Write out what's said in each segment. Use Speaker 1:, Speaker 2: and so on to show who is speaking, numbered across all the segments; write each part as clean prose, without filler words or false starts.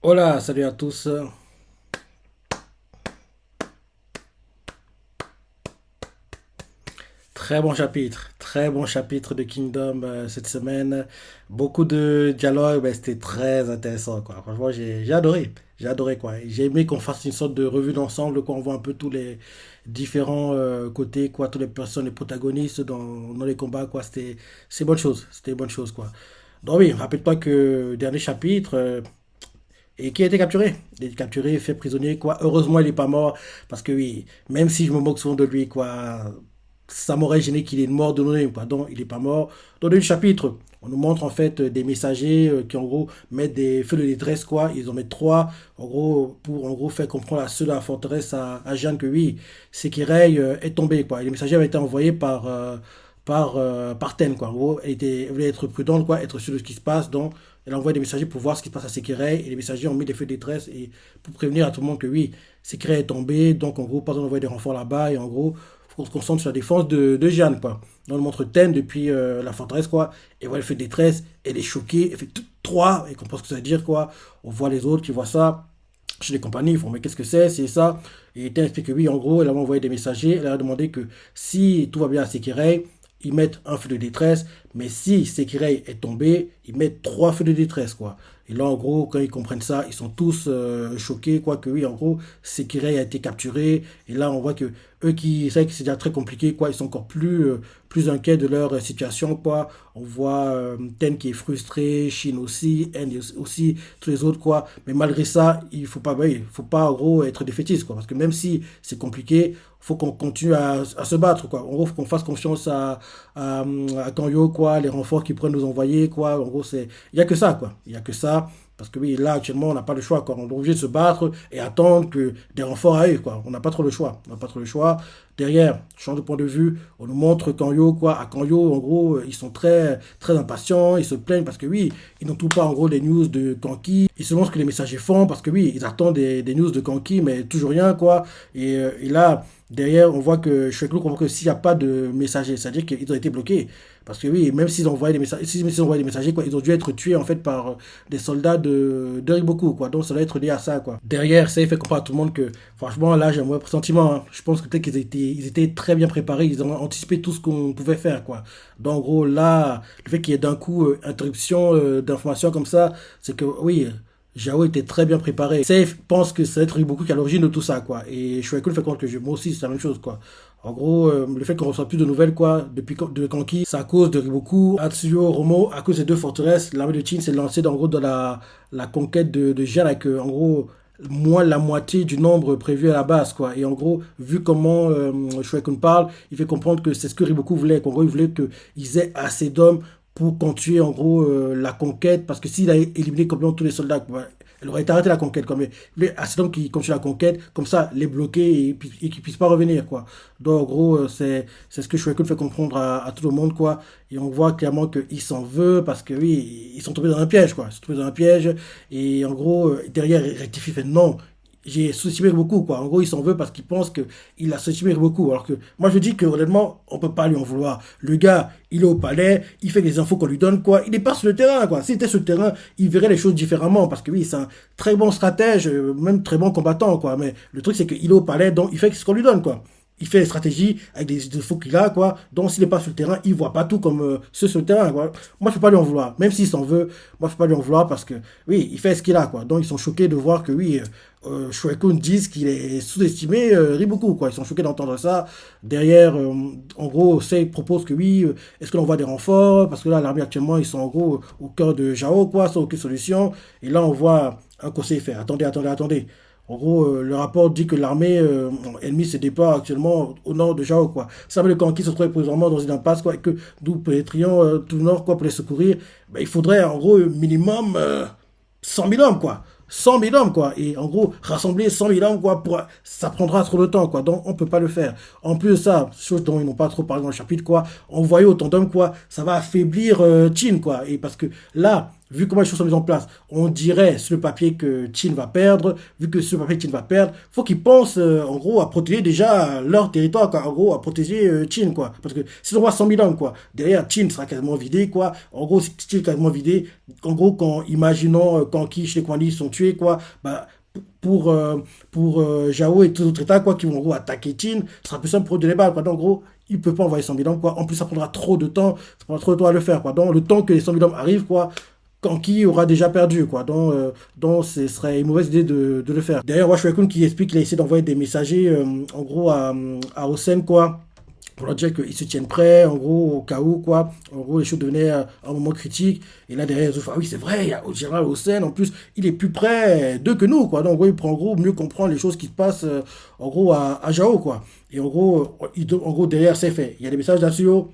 Speaker 1: Hola, salut à tous. Très bon chapitre de Kingdom cette semaine. Beaucoup de dialogues, ben, c'était très intéressant quoi. Franchement, j'ai adoré quoi. Et j'ai aimé qu'on fasse une sorte de revue d'ensemble, quoi. On voit un peu tous les différents côtés, quoi, toutes les personnes, les protagonistes dans les combats, quoi. C'est bonne chose, c'était une bonne chose quoi. Donc oui, rappelle-toi que dernier chapitre. Et qui a été capturé. Il a été capturé, fait prisonnier, quoi. Heureusement, il n'est pas mort, parce que oui, même si je me moque souvent de lui, quoi, ça m'aurait gêné qu'il ait une mort de nous, quoi. Donc, il n'est pas mort. Dans le chapitre, on nous montre en fait des messagers qui en gros mettent des feux de détresse, quoi. Ils en mettent trois, en gros, pour en gros faire comprendre à ceux de la forteresse, à Jeanne, que oui, Sekirei est tombé, quoi. Et les messagers avaient été envoyés par Ten, quoi. En gros, elle voulait être prudente, quoi, être sûre de ce qui se passe. Donc, elle envoie des messagers pour voir ce qui se passe à Sekirei. Et les messagers ont mis des feux de détresse et pour prévenir à tout le monde que oui, Sekirei est tombé. Donc, en gros, pas besoin d'envoyer des renforts là-bas. Et en gros, il faut qu'on se concentre sur la défense de Jeanne, quoi. Donc, on montre Ten depuis la forteresse, quoi. Et voilà, le feu de détresse. Elle est choquée. Elle fait tout, trois. Et comprend ce que ça veut dire, quoi. On voit les autres qui voient ça chez les compagnies, ils font mais qu'est-ce que c'est ça. Et Ten explique que oui, en gros, elle a envoyé des messagers, elle a demandé que si tout va bien à Sekirei, ils mettent un feu de détresse, mais si Sekirei est tombé, ils mettent trois feux de détresse, quoi. Et là, en gros, quand ils comprennent ça, ils sont tous choqués, quoi, que oui, en gros, Sekirei a été capturé. Et là, on voit que eux qui savent que c'est déjà très compliqué, quoi, ils sont encore plus inquiets de leur situation, quoi. On voit Ten qui est frustré, Shin aussi, En aussi, tous les autres, quoi. Mais malgré ça, il faut pas, en gros, être défaitiste, quoi. Parce que même si c'est compliqué, faut qu'on continue à se battre, quoi. En gros, faut qu'on fasse confiance à Kanyo, quoi, les renforts qu'ils pourraient nous envoyer, quoi. En gros, il y a que ça, quoi. Il y a que ça. Parce que oui, là, actuellement, on n'a pas le choix, quoi. On est obligé de se battre et attendre que des renforts arrivent, quoi. On n'a pas trop le choix. On n'a pas trop le choix. Derrière, change de point de vue, on nous montre Kanyo, quoi. À Kanyo, en gros, ils sont très impatients, ils se plaignent parce que oui, ils n'ont tout pas, en gros, les news de Kanki. Ils se demandent ce que les messagers font parce que oui, ils attendent des news de Kanki, mais toujours rien, quoi. Et là, derrière, on voit que Shrek comprend que s'il n'y a pas de messager, c'est-à-dire qu'ils ont été bloqués. Parce que oui, même s'ils envoyaient des messages, s'ils envoyaient des messagers, quoi, ils ont dû être tués en fait par des soldats de Riboku, quoi. Donc ça doit être lié à ça, quoi. Derrière, ça il fait comprendre à tout le monde que, franchement, là, j'ai un mauvais pressentiment, hein. Je pense que peut-être qu'ils étaient très bien préparés, ils ont anticipé tout ce qu'on pouvait faire, quoi. Donc en gros, là, le fait qu'il y ait d'un coup interruption d'informations comme ça, c'est que oui. Jao était très bien préparé. Safe pense que ça va être Riboku qui est à l'origine de tout ça, quoi. Et Shueiko fait compte que moi aussi, c'est la même chose, quoi. En gros, le fait qu'on reçoit plus de nouvelles, quoi, depuis de Kanki, c'est à cause de Riboku, Atsuyo, Romo, à cause des deux forteresses. L'armée de Chin s'est lancée, en gros, dans la conquête de Jian avec, en gros, moins la moitié du nombre prévu à la base, quoi. Et en gros, vu comment Shueikun parle, il fait comprendre que c'est ce que Riboku voulait, qu'en gros, il voulait qu'ils aient assez d'hommes pour continuer en gros la conquête parce que s'il a éliminé complètement tous les soldats, bah, elle aurait été arrêtée la conquête comme mais assez d'hommes qui continuent la conquête comme ça les bloquer et qu'ils puissent pas revenir, quoi. Donc en gros c'est ce que Shueikun fait comprendre à tout le monde, quoi. Et on voit clairement qu'il s'en veut parce que oui, ils sont tombés dans un piège, quoi. Ils sont tombés dans un piège. Et en gros derrière il rectifie, fait non, j'ai sous-estimé beaucoup, quoi. En gros, il s'en veut parce qu'il pense qu'il a sous-estimé beaucoup. Alors que moi, je dis que honnêtement, on peut pas lui en vouloir. Le gars, il est au palais, il fait les infos qu'on lui donne, quoi. Il n'est pas sur le terrain, quoi. S'il était sur le terrain, il verrait les choses différemment. Parce que oui, c'est un très bon stratège, même très bon combattant, quoi. Mais le truc, c'est qu'il est au palais, donc il fait ce qu'on lui donne, quoi. Il fait des stratégies avec des défauts qu'il a, quoi. Donc, s'il n'est pas sur le terrain, il voit pas tout comme ceux sur le terrain, quoi. Moi, je peux pas lui en vouloir. Même s'il s'en veut, moi, je peux pas lui en vouloir parce que, oui, il fait ce qu'il a, quoi. Donc, ils sont choqués de voir que, oui, Shueikun disent qu'il est sous-estimé Riboku, quoi. Ils sont choqués d'entendre ça. Derrière, en gros, Sei propose que oui, est-ce que l'on voit des renforts? Parce que là, l'armée actuellement, ils sont en gros au cœur de Jao, quoi, sans aucune solution. Et là, on voit un conseil faire. Attendez, attendez, attendez. En gros, le rapport dit que l'armée ennemie se déploie actuellement au nord de Jao, quoi. Ça veut dire qu'en qui se trouve présentement dans une impasse, quoi, et que nous pénétrions tout le nord, quoi, pour les secourir. Ben, il faudrait, en gros, minimum 100 000 hommes, quoi. 100 000 hommes, quoi. Et en gros, rassembler 100 000 hommes, quoi, ça prendra trop de temps, quoi. Donc, on peut pas le faire. En plus de ça, chose dont ils n'ont pas trop parlé dans le chapitre, quoi, envoyer autant d'hommes, quoi, ça va affaiblir Chin, quoi. Et parce que là, vu comment les choses sont mises en place, on dirait sur le papier que Chin va perdre, vu que sur le papier Chin va perdre, faut qu'ils pensent en gros à protéger déjà leur territoire, quoi, en gros à protéger Chin, quoi. Parce que si on voit 100 000 hommes, quoi, derrière Chin sera quasiment vidé, quoi. En gros, si Chin est quasiment vidé, en gros, quand, imaginons quand Ki, chez Kwani sont tués, quoi, bah, pour, euh, pour Jao et tous les autres États, quoi, qui vont en gros attaquer Chin, ce sera plus simple pour eux de les battre, quoi. Donc, en gros, il ne peut pas envoyer 100 000 hommes, quoi. En plus, ça prendra trop de temps, ça prendra trop de temps à le faire, quoi. Donc, le temps que les 100 000 hommes arrivent, quoi, Kanki aura déjà perdu, quoi. Donc ce serait une mauvaise idée de le faire. D'ailleurs, Washington qui explique qu'il a essayé d'envoyer des messagers, en gros, à Hossein, quoi, pour leur dire qu'ils se tiennent prêts, en gros, au cas où, quoi. En gros, les choses devenaient un moment critique. Et là, derrière, ils ont fait, ah oui, c'est vrai, il y a le général Hossein, en plus, il est plus près d'eux que nous, quoi. Donc, en gros, il prend, en gros, mieux comprendre les choses qui se passent, en gros, à Jao, quoi. Et en gros, en gros, derrière, c'est fait. Il y a des messages d'Assio.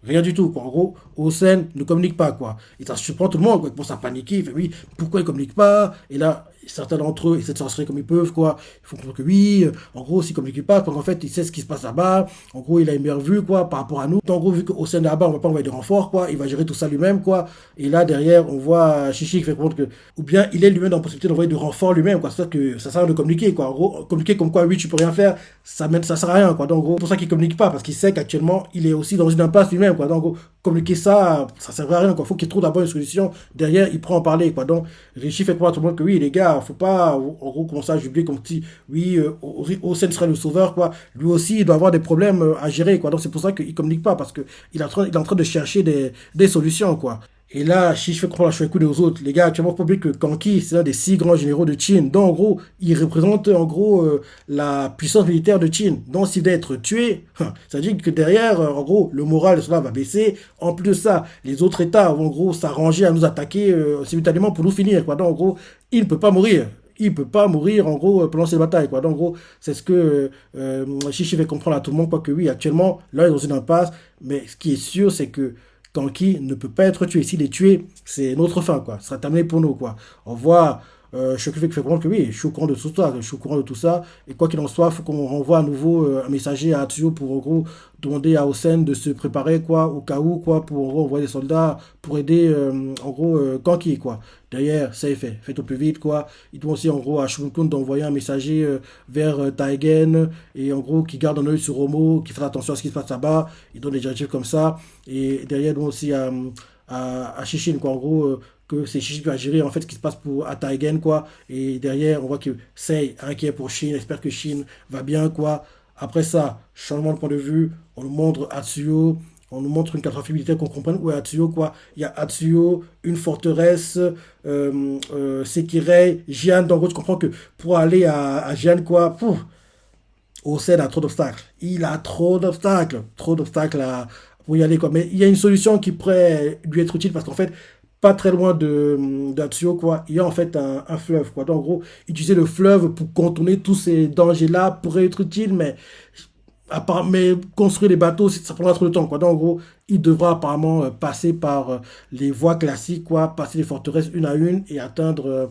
Speaker 1: Rien du tout, quoi. En gros, Hossein ne communique pas, quoi. Et ça surprend tout le monde, quoi. Il commence à paniquer. Il fait, oui, pourquoi il communique pas? Et là, certains d'entre eux essaient de s'en comme ils peuvent, quoi. Ils font comprendre que oui, en gros, s'il communique pas, parce qu'en fait, il sait ce qui se passe là-bas. En gros, il a une meilleure vue, quoi, par rapport à nous. Donc, en gros, vu que Hossein est là-bas, on va pas envoyer de renfort, quoi. Il va gérer tout ça lui-même, quoi. Et là, derrière, on voit Chichi qui fait comprendre que, ou bien il est lui-même dans la possibilité d'envoyer de renfort lui-même, quoi. C'est-à-dire que ça sert à rien de communiquer, quoi. En gros, communiquer comme quoi, oui, tu peux rien faire, ça sert à rien, quoi. Donc, en gros, c'est pour ça qu'il communique pas, parce qu'il sait qu'actuellement, il est aussi dans une impasse lui-même, quoi. Donc, en gros, communiquer ça, ça sert à rien, quoi. Faut qu'il trouve d'abord une solution. Derrière, il prend en parler, quoi. Donc, Richie fait croire à tout le monde que oui, les gars, faut pas, en gros, commencer à jubiler comme si, oui, Hossein serait le sauveur, quoi. Lui aussi, il doit avoir des problèmes à gérer, quoi. Donc, c'est pour ça qu'il communique pas, parce que il est en train de chercher des solutions, quoi. Et là, si je fais comprendre la chouette aux autres, les gars, actuellement, faut oublier que Kanki, c'est l'un des 6 grands généraux de Qin. Donc, en gros, il représente, en gros, la puissance militaire de Qin. Donc, s'il doit être tué, ça veut dire que derrière, en gros, le moral de cela va baisser. En plus de ça, les autres États vont, en gros, s'arranger à nous attaquer simultanément pour nous finir, quoi. Donc, en gros, il ne peut pas mourir. Il ne peut pas mourir, en gros, pendant ces batailles, quoi. Donc, en gros, c'est ce que Chichi fait comprendre à tout le monde, quoi, que oui, actuellement, là, ils sont dans une impasse. Mais ce qui est sûr, c'est que Kanki ne peut pas être tué. S'il est tué, c'est notre fin, quoi. Ça sera terminé pour nous, quoi. On voit Shokufe qui fait comprendre que oui, je suis au courant de tout ça, je suis au courant de tout ça. Et quoi qu'il en soit, il faut qu'on renvoie à nouveau un messager à Atsuyo pour, en gros, demander à Hossein de se préparer, quoi, au cas où, quoi, pour, en gros, envoyer des soldats pour aider, en gros, Kanki, quoi. Derrière, ça est fait. Faites au plus vite, quoi. Il doit aussi, en gros, à Shunkun d'envoyer un messager vers Taigen et, en gros, qui garde un œil sur Romo, qui fasse attention à ce qui se passe là-bas. Il donne des directives comme ça. Et derrière, donc aussi à Shishin, quoi. En gros, que c'est Shishin qui va gérer, en fait, ce qui se passe à Taigen, quoi. Et derrière, on voit que Sei inquiet pour Shin, espère que Shin va bien, quoi. Après ça, changement de point de vue, on nous montre Atsuyo, on nous montre une cartographie militaire qu'on comprenne où est Atsuyo, quoi. Il y a Atsuyo, une forteresse, Sekirei, Jian. Donc, en gros, tu comprends que pour aller à Jian, quoi, pouf, Hossein a trop d'obstacles. Il a trop d'obstacles. Trop d'obstacles pour y aller, quoi. Mais il y a une solution qui pourrait lui être utile parce qu'en fait, pas très loin d'Atsuyo, quoi, il y a en fait un fleuve, quoi. Donc, en gros, utiliser le fleuve pour contourner tous ces dangers-là pourrait être utile, mais construire les bateaux, ça prendra trop de temps, quoi. Donc, en gros, il devra apparemment passer par les voies classiques, quoi, passer les forteresses une à une et atteindre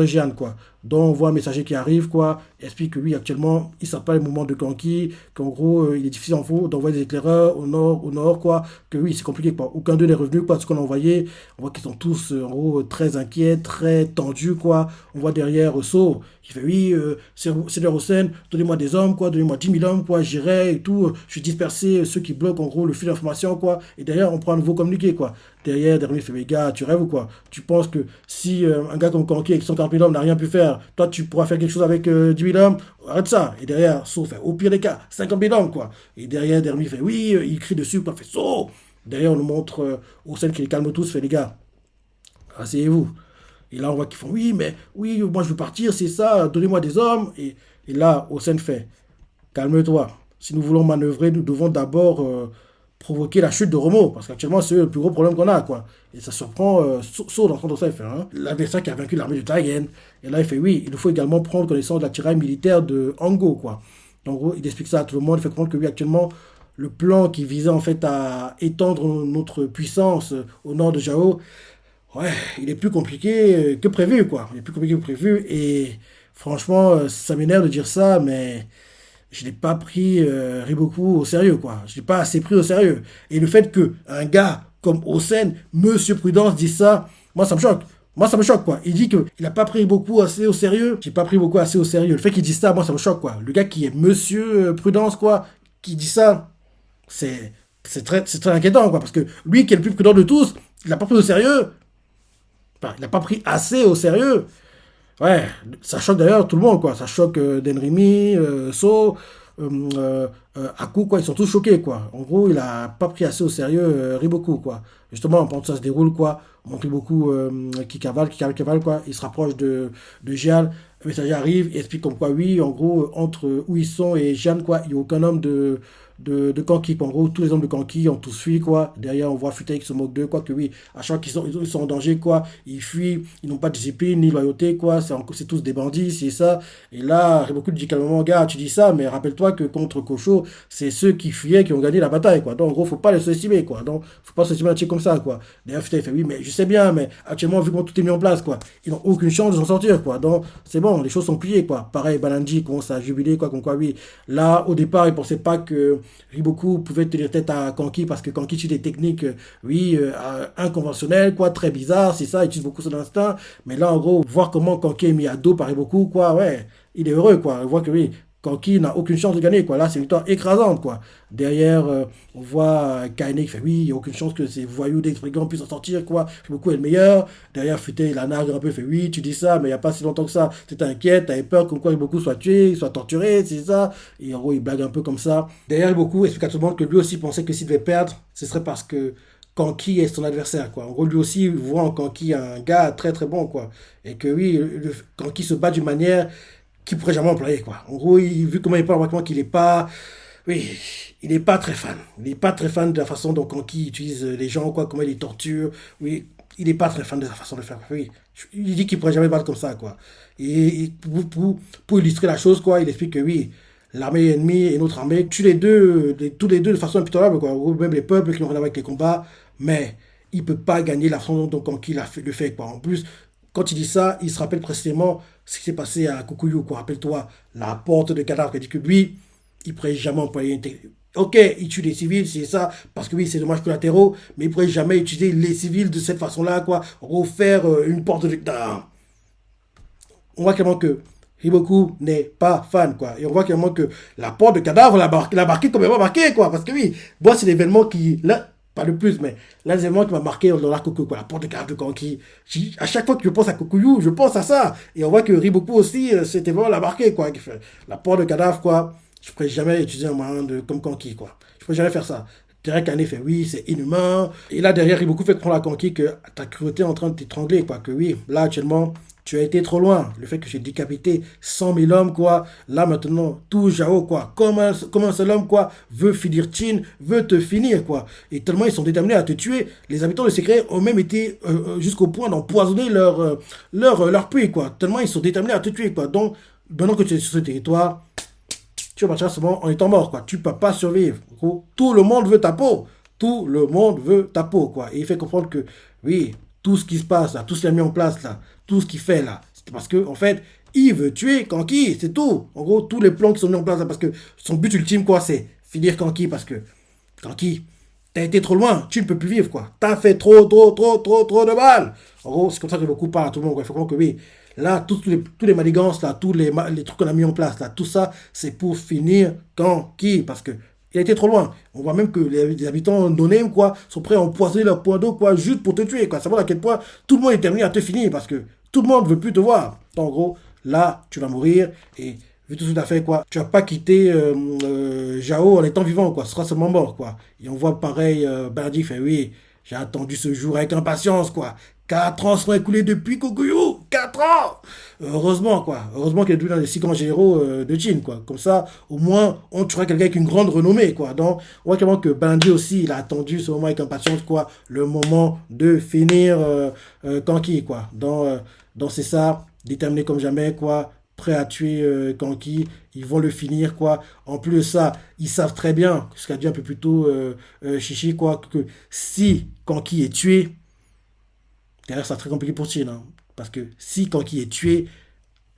Speaker 1: Jeanne, quoi. Donc, on voit un messager qui arrive, quoi, explique que oui, actuellement, il ne sait pas les mouvements de Kanki, qu'en gros, il est difficile en gros d'envoyer des éclaireurs au nord, quoi, que oui, c'est compliqué, quoi. Aucun d'eux n'est revenu, quoi, ce qu'on a envoyé. On voit qu'ils sont tous, en gros, très inquiets, très tendus, quoi. On voit derrière So qui fait oui, c'est de Hossein, donnez-moi des hommes, quoi, donnez-moi 10 000 hommes, quoi, j'irai et tout. Je vais disperser ceux qui bloquent, en gros, le flux d'information, quoi. Et derrière, on prend un nouveau communiqué, quoi. Derrière, il fait, mais gars, tu rêves ou quoi? Tu penses que si un gars comme Kanki avec 140 000 hommes n'a rien pu faire, toi, tu pourras faire quelque chose avec 10 000 hommes? Arrête ça. Et derrière, So fait, au pire des cas, 50 000 hommes, quoi. Et derrière, Dermi fait, oui, il crie dessus, quoi, fait, So. Derrière, on nous montre Hossein qui les calme tous, fait, les gars, asseyez-vous. Et là, on voit qu'ils font, oui, mais, oui, moi, je veux partir, c'est ça, donnez-moi des hommes. Et là, Hossein fait, calme-toi. Si nous voulons manœuvrer, nous devons d'abord provoquer la chute de Romo, parce qu'actuellement, c'est le plus gros problème qu'on a, quoi. Et ça surprend Saut dans ça, il fait, hein, l'adversaire qui a vaincu l'armée de Taigen. Et là, il fait, oui, il nous faut également prendre connaissance de la tiraille militaire de Ango, quoi. Donc, en gros, il explique ça à tout le monde, il fait comprendre que, oui, actuellement, le plan qui visait, en fait, à étendre notre puissance au nord de Jao, ouais, il est plus compliqué que prévu, quoi. Il est plus compliqué que prévu, et franchement, ça m'énerve de dire ça, mais je l'ai pas pris Riboku au sérieux, quoi. Je l'ai pas assez pris au sérieux. Et le fait que un gars comme Hossein, Monsieur Prudence, dit ça, Moi, ça me choque. Moi, ça me choque, quoi. Il dit qu'il n'a pas pris beaucoup assez au sérieux. J'ai pas pris beaucoup assez au sérieux. Le fait qu'il dise ça, moi, ça me choque, quoi. Le gars qui est monsieur Prudence, quoi, qui dit ça, c'est c'est très inquiétant, quoi. Parce que lui, qui est le plus prudent de tous, il n'a pas pris au sérieux. Enfin, il n'a pas pris assez au sérieux. Ouais, ça choque d'ailleurs tout le monde, quoi. Ça choque Denrimi, So, Aku, quoi. Ils sont tous choqués, quoi. En gros, il a pas pris assez au sérieux Riboku, quoi. Justement, pendant que ça se déroule, quoi, on montre beaucoup qui cavale, quoi. Il se rapproche de Jeanne. Le messager arrive et explique comme quoi, oui, en gros, entre où ils sont et Jeanne, quoi, il n'y a aucun homme de Kanki, quoi. En gros, tous les hommes de Kanki ont tous fui, quoi. Derrière, on voit Futei qui se moque d'eux, quoi. Que oui, à chaque fois qu'ils sont en danger, quoi, ils fuient, ils n'ont pas de discipline ni loyauté, quoi. C'est tous des bandits, c'est ça. Et là, Riboku dit calmement, gars, tu dis ça, mais rappelle-toi que contre Kosho, c'est ceux qui fuyaient qui ont gagné la bataille, quoi. Donc, en gros, faut pas les sous-estimer, quoi. Donc, faut pas sous-estimer un type comme ça, quoi. D'ailleurs, Futei fait, oui, mais je sais bien, mais actuellement, vu comment tout est mis en place, quoi, ils n'ont aucune chance de s'en sortir, quoi. Donc, c'est bon, les choses sont pliées, quoi. Pareil, Balanji commence à jubiler, quoi, comme quoi, oui. Là, au départ, il pensait pas que Riboku pouvait tenir tête à Kanki parce que Kanki utilise des techniques, oui, inconventionnelles, quoi, très bizarres, c'est ça, il utilise beaucoup son instinct. Mais là, en gros, voir comment Kanki est mis à dos par Riboku, quoi, ouais, il est heureux, quoi. On voit que oui, Kanki n'a aucune chance de gagner, quoi. Là, c'est une victoire écrasante, quoi. Derrière, on voit Kaine qui fait oui, il n'y a aucune chance que ces voyous d'ex-brigands puissent en sortir, quoi. Riboku est le meilleur. Derrière, Futei, il a nargue un peu, il fait oui, tu dis ça, mais il n'y a pas si longtemps que ça. Tu t'inquiète, t'avais peur comme quoi Riboku soit tué, soit torturé, c'est ça. Et en gros, il blague un peu comme ça. Derrière, Riboku explique à tout le monde que lui aussi pensait que s'il devait perdre, ce serait parce que Kanki est son adversaire, quoi. En gros, lui aussi il voit en Kanki un gars très très bon, quoi. Et que oui, Kanki se bat d'une manière qu'il pourrait jamais employer, quoi. En gros, vu comment il parle, on voit qu'il est pas, oui, il n'est pas très fan. Il n'est pas très fan de la façon dont Kanki utilise les gens, quoi, comment il les torture. Oui, il n'est pas très fan de sa façon de faire. Oui, il dit qu'il pourrait jamais battre comme ça, quoi. Et pour illustrer la chose, quoi, il explique que oui, l'armée ennemie et notre armée tuent tous les deux de façon impitoyable, quoi. En gros, même les peuples qui n'ont rien à voir avec les combats, mais il ne peut pas gagner la façon dont Kanki le fait, quoi. En plus, quand il dit ça, il se rappelle précisément ce qui s'est passé à Kukuyu, quoi. Rappelle-toi, la porte de cadavre qui dit que lui, il ne pourrait jamais employer une technique. Ok, il tue les civils, c'est ça, parce que oui, c'est dommage collatéraux, mais il ne pourrait jamais utiliser les civils de cette façon-là, quoi. Refaire une porte de... Non. On voit clairement que Hiboku n'est pas fan, quoi. Et on voit clairement que la porte de cadavre l'a marqué comme elle m'a marqué, quoi. Parce que oui, moi, c'est l'événement qui... Là, pas le plus, mais là, l'événement qui m'a marqué dans l'arc Kokuyu, quoi. La porte de cadavre de Kanki. À chaque fois que je pense à Kokuyu, je pense à ça. Et on voit que Riboku aussi, cet événement l'a marqué, quoi. La porte de cadavre, quoi. Je ne pourrais jamais utiliser un moyen comme Kanki, quoi. Je ne pourrais jamais faire ça. Derrière Kane fait oui, c'est inhumain. Et là, derrière, Riboku fait comprendre à Kanki que ta cruauté est en train de t'étrangler, quoi. Que oui, là, actuellement, tu as été trop loin. Le fait que j'ai décapité 100 000 hommes, quoi. Là, maintenant, tout Jao, quoi. Comme un seul homme, quoi, veut finir Chin, veut te finir, quoi. Et tellement ils sont déterminés à te tuer. Les habitants de Secret ont même été jusqu'au point d'empoisonner leur puits, quoi. Tellement ils sont déterminés à te tuer, quoi. Donc, maintenant que tu es sur ce territoire, tu vas partir seulement en étant mort, quoi. Tu ne peux pas survivre. Tout le monde veut ta peau. Tout le monde veut ta peau, quoi. Et il fait comprendre que, oui, tout ce qui se passe, là, tout ce qu'il a mis en place, là, tout ce qu'il fait, là, c'est parce que, en fait, il veut tuer Kanki, c'est tout. En gros, tous les plans qui sont mis en place, là, parce que son but ultime, quoi, c'est finir Kanki, parce que Kanki, t'as été trop loin, tu ne peux plus vivre, quoi. T'as fait trop de mal. En gros, c'est comme ça que beaucoup parlent à tout le monde, quoi. Il faut comprendre que, oui, là, tous les manigances, là, les trucs qu'on a mis en place, là, tout ça, c'est pour finir Kanki, parce que il a été trop loin. On voit même que les habitants non quoi, sont prêts à empoisonner leur point d'eau, quoi, juste pour te tuer, quoi. Ça montre à quel point tout le monde est déterminé à te finir, parce que tout le monde ne veut plus te voir. Donc, en gros, là, tu vas mourir, et vu tout ce que tu as fait, quoi, tu vas pas quitter Jao en étant vivant, quoi. Ce sera seulement mort, quoi. Et on voit pareil, Bardi fait, oui, j'ai attendu ce jour avec impatience, quoi. 4 ans sont écoulés depuis Kokuyu. 4 ans. Heureusement, quoi. Heureusement qu'il est devenu un des 6 grands généraux de Chine, quoi. Comme ça, au moins, on tuera quelqu'un avec une grande renommée, quoi. Donc, on voit clairement que Bandi aussi, il a attendu ce moment avec impatience, quoi. Le moment de finir Kanki, quoi. Donc c'est ça, déterminé comme jamais, quoi. Prêt à tuer Kanki, ils vont le finir, quoi. En plus de ça, ils savent très bien, ce qu'a dit un peu plus tôt Chichi, quoi, que si Kanki est tué, d'ailleurs, c'est très compliqué pour Chine, hein, parce que si Kanki est tué,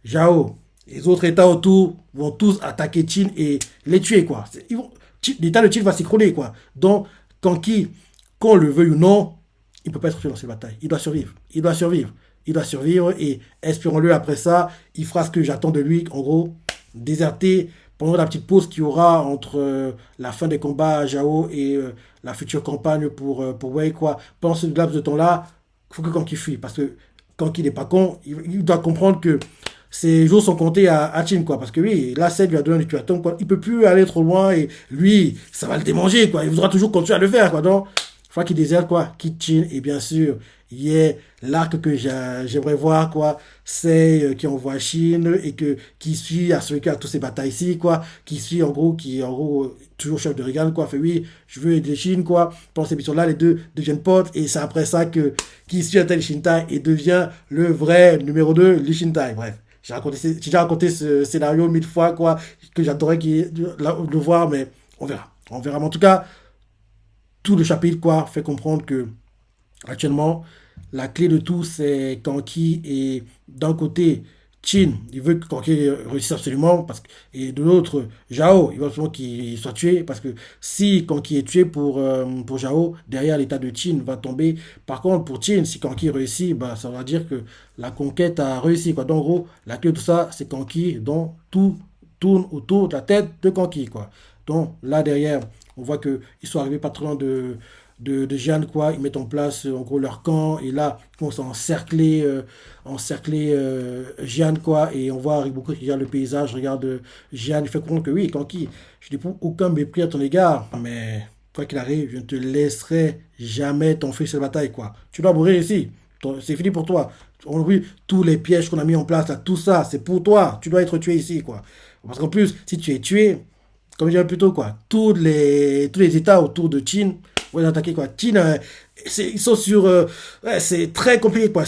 Speaker 1: Jao, les autres États autour vont tous attaquer Chine et les tuer, quoi. L'État de Chine va s'écrouler, quoi. Donc, Kanki, qu'on le veuille ou non, il ne peut pas être tué dans cette bataille. Il doit survivre. Il doit survivre. Il doit survivre et espérons-le après ça, il fera ce que j'attends de lui. En gros, déserter pendant la petite pause qu'il y aura entre la fin des combats à Jao et la future campagne pour Wei, quoi. Pendant ce laps de temps-là, il faut que Kanki fuit. Parce que Kanki n'est pas con, il doit comprendre que ses jours sont comptés à Chin, quoi. Parce que oui, là, Seth lui a donné un ultimatum, quoi. Il peut plus aller trop loin et lui, ça va le démanger, quoi. Il voudra toujours continuer à le faire, quoi. Donc, il faut qu'il déserte, quoi. Quitte Chin et bien sûr, il y a l'arc que j'aimerais voir, quoi. C'est qui envoie Chine et qui suit à celui qui a tous ces batailles ici, quoi. Qui suit, en gros, toujours chef de Regan, quoi. Fait oui, je veux aider Chine, quoi. Pendant cette mission-là, les deux deviennent potes et c'est après ça qui suit un tel Shintai et devient le vrai numéro 2, Lee Shintai. Bref. J'ai déjà raconté ce scénario 1000 fois, quoi, que j'adorais le voir, mais on verra. On verra. Mais en tout cas, tout le chapitre, quoi, fait comprendre que, actuellement, la clé de tout, c'est Kanki et d'un côté, Chin, il veut que Kanki réussisse absolument, et de l'autre, Jao, il veut absolument qu'il soit tué, parce que si Kanki est tué pour Jao, derrière l'état de Chin va tomber. Par contre, pour Chin, si Kanki réussit, bah, ça va dire que la conquête a réussi, quoi. Donc, en gros, la clé de tout ça, c'est Kanki, donc tout tourne autour de la tête de Kanki, quoi. Donc, là, derrière, on voit qu'ils sont arrivés pas très loin de Jeanne, quoi. Ils mettent en place, en gros, leur camp. Et là, ils commencent à encercler Jeanne, quoi. Et on voit Riboku qui regarde le paysage, regarde Jeanne. Il fait comprendre que oui, Kanki, je n'éprouve aucun mépris à ton égard. Mais, quoi qu'il arrive, je ne te laisserai jamais t'enfuir cette bataille, quoi. Tu dois mourir ici. C'est fini pour toi. On a vu tous les pièges qu'on a mis en place, là, tout ça, c'est pour toi. Tu dois être tué ici, quoi. Parce qu'en plus, si tu es tué, comme je disais plus tôt, quoi, tous les États autour de Chine vont attaquer, quoi. Chine, ils sont sur... ouais, c'est très compliqué, quoi.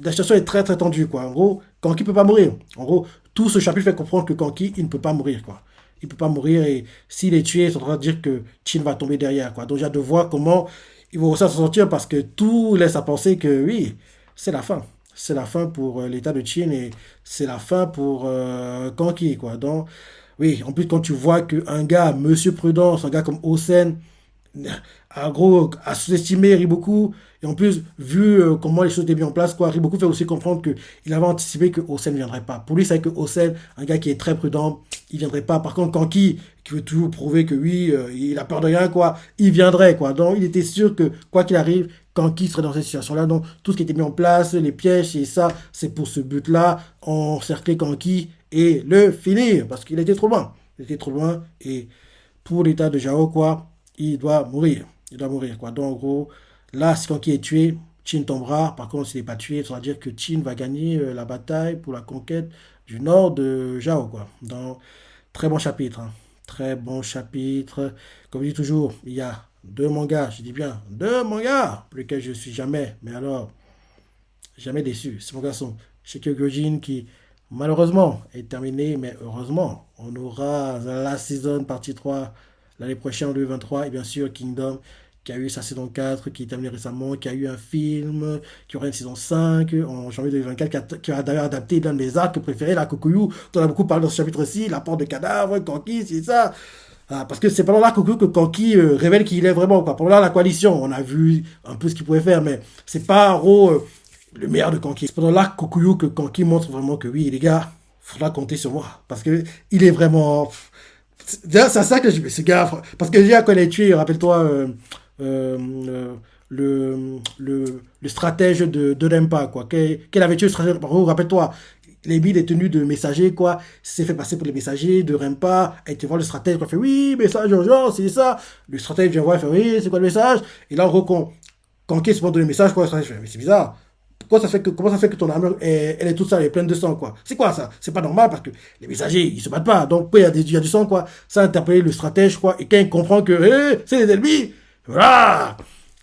Speaker 1: La situation est très, très tendue, quoi. En gros, Kanki ne peut pas mourir. En gros, tout ce chapitre fait comprendre que Kanki, il ne peut pas mourir, quoi. Il ne peut pas mourir et s'il est tué, ça voudra dire que Chine va tomber derrière, quoi. Donc j'ai hâte de voir comment ils vont réussir à s'en sortir parce que tout laisse à penser que oui, c'est la fin. C'est la fin pour l'état de Chine et c'est la fin pour Kanki, quoi. Donc, oui, en plus, quand tu vois qu'un gars, Monsieur Prudence, un gars comme Osen, en gros, a sous-estimé Riboku, et en plus, vu comment les choses étaient mises en place, quoi, Riboku fait aussi comprendre qu'il avait anticipé que Osen ne viendrait pas. Pour lui, c'est que Osen, un gars qui est très prudent, il ne viendrait pas. Par contre, Kanki, qui veut toujours prouver que oui, il a peur de rien, quoi, il viendrait, quoi. Donc, il était sûr que, quoi qu'il arrive, Kanki serait dans cette situation-là. Donc, tout ce qui était mis en place, les pièges et ça, c'est pour ce but-là, encercler Kanki et le finir, parce qu'il était trop loin. Il était trop loin, et pour l'état de Jao, quoi, il doit mourir. Il doit mourir, quoi. Donc, en gros, là, si Kanki est tué, Chin tombera. Par contre, s'il n'est pas tué, ça veut dire que Chin va gagner la bataille pour la conquête du nord de Jao, quoi. Donc, très bon chapitre, hein. Très bon chapitre. Comme je dis toujours, il y a deux mangas, je dis bien, deux mangas, pour lesquels je suis jamais, mais alors, jamais déçu. C'est mon garçon, Shingeki Gyojin, qui malheureusement est terminé, mais heureusement, on aura la saison partie 3 l'année prochaine en 2023, et bien sûr Kingdom, qui a eu sa saison 4 qui est terminée récemment, qui a eu un film, qui aura une saison 5 en janvier 2024, qui a d'ailleurs adapté l'un des arcs préférés, la Kokuyu, dont on a beaucoup parlé dans ce chapitre-ci, la porte de cadavre, Kanki, c'est ça. Ah, parce que c'est pendant la Kokuyu que Kanki révèle qui il est vraiment, quoi. Pendant la coalition, on a vu un peu ce qu'il pouvait faire, mais c'est pas en gros le meilleur de Kanki. C'est pendant l'arc Kokuyu que Kanki montre vraiment que oui, les gars, faudra compter sur moi. Parce que il est vraiment... C'est ça que je me ce gars, parce que déjà quand il est tué, rappelle-toi, euh, le stratège de Rempa, quoi, qu'elle avait tué le stratège, rappelle-toi, les billes est tenu de messager, quoi, s'est fait passer pour les messagers de Rempa, a été voir le stratège, quoi, fait oui, message urgent, c'est ça, le stratège vient voir, il fait oui, c'est quoi le message, et là, en gros, quand Kay se prend le message, quoi, le stratège fait, mais c'est bizarre. Comment ça fait que ton armure, elle est toute sale, elle est pleine de sang, quoi. C'est quoi ça? C'est pas normal parce que les messagers, ils se battent pas. Donc, il y a du sang, quoi. Ça a interpellé le stratège, quoi. Et quand il comprend que, c'est les ennemis, voilà.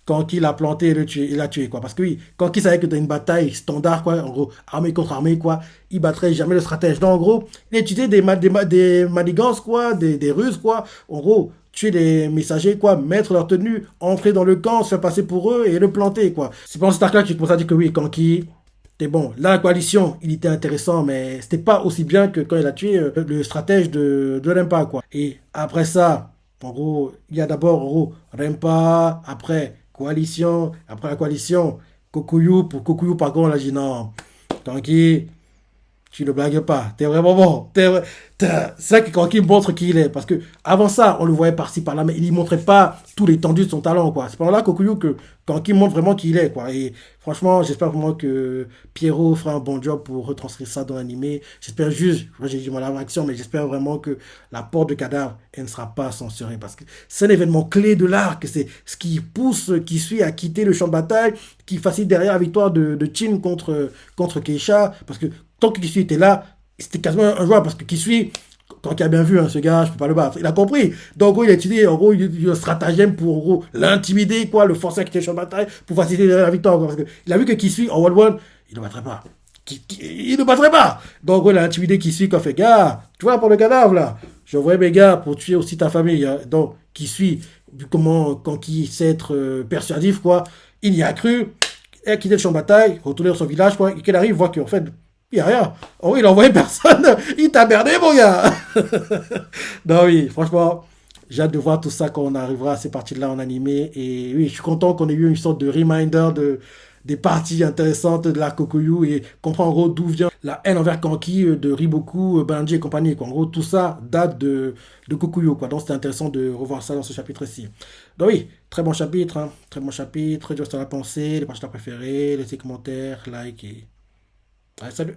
Speaker 1: Quand il a planté, il l'a tué, quoi. Parce que oui, quand il savait que dans une bataille standard, quoi, en gros, armée contre armée, quoi, il battrait jamais le stratège. Donc, en gros, il a utilisé des manigances, quoi, des ruses, quoi. En gros, tuer les messagers, quoi, mettre leur tenue, entrer dans le camp, se faire passer pour eux et le planter, quoi. C'est pendant cet arc-là que tu commences à dire que oui, Kanki, c'était bon. Là, la coalition, il était intéressant, mais c'était pas aussi bien que quand il a tué le stratège de Rempa, quoi. Et après ça, en gros, il y a d'abord, en gros, Rempa, après Coalition, après la coalition, Kokuyu, pour Kokuyu, par contre, on a dit non, Kanki, tu ne blagues pas. T'es vraiment bon. C'est ça que Kanki montre qui il est. Parce que avant ça, on le voyait par-ci, par-là, mais il ne montrait pas tout l'étendue de son talent, quoi. C'est pendant là, Kokuyu, que Kanki montre vraiment qui il est, quoi. Et franchement, j'espère vraiment que Pierrot fera un bon job pour retranscrire ça dans l'animé. J'espère juste, moi j'ai du mal à l'action, mais j'espère vraiment que la porte de cadavre, elle ne sera pas censurée. Parce que c'est un événement clé de l'arc. C'est ce qui pousse qui suit à quitter le champ de bataille, qui facilite derrière la victoire de Chin contre Keisha. Parce que tant que Kisui était là, c'était quasiment un joueur parce que Kisui, quand il a bien vu hein, ce gars, je peux pas le battre. Il a compris. Donc, en gros, il a étudié en gros, il a un stratagème pour en gros, l'intimider, quoi, le forcer à quitter le champ de bataille pour faciliter la victoire. Quoi, parce que il a vu que Kisui, en one-one, il ne battrait pas. Il ne battrait pas. Donc, en gros, il a intimidé Kisui quand il fait, gars, tu vois, pour le cadavre, là, j'envoie mes gars pour tuer aussi ta famille. Hein. Donc, Kisui, vu comment, quand il sait être persuasif, quoi, il y a cru. Il a quitté le champ de bataille, retourné dans son village, quoi, et qu'il arrive, voit qu'en fait, il n'y a rien. Oh, il a envoyé personne. Il t'a merdé, mon gars. Non, oui, franchement, j'ai hâte de voir tout ça quand on arrivera à ces parties-là en animé. Et oui, je suis content qu'on ait eu une sorte de reminder des parties intéressantes de la Kokoyu et comprendre en gros d'où vient la haine envers Kanki de Riboku, Banji et compagnie. Quoi. En gros, tout ça date de Kokuyo. Quoi. Donc, c'était intéressant de revoir ça dans ce chapitre-ci. Donc, oui, très bon chapitre. Hein. Très bon chapitre. Dieu à la pensée, les parties préférées, laissez commentaires, like et. Allez, salut!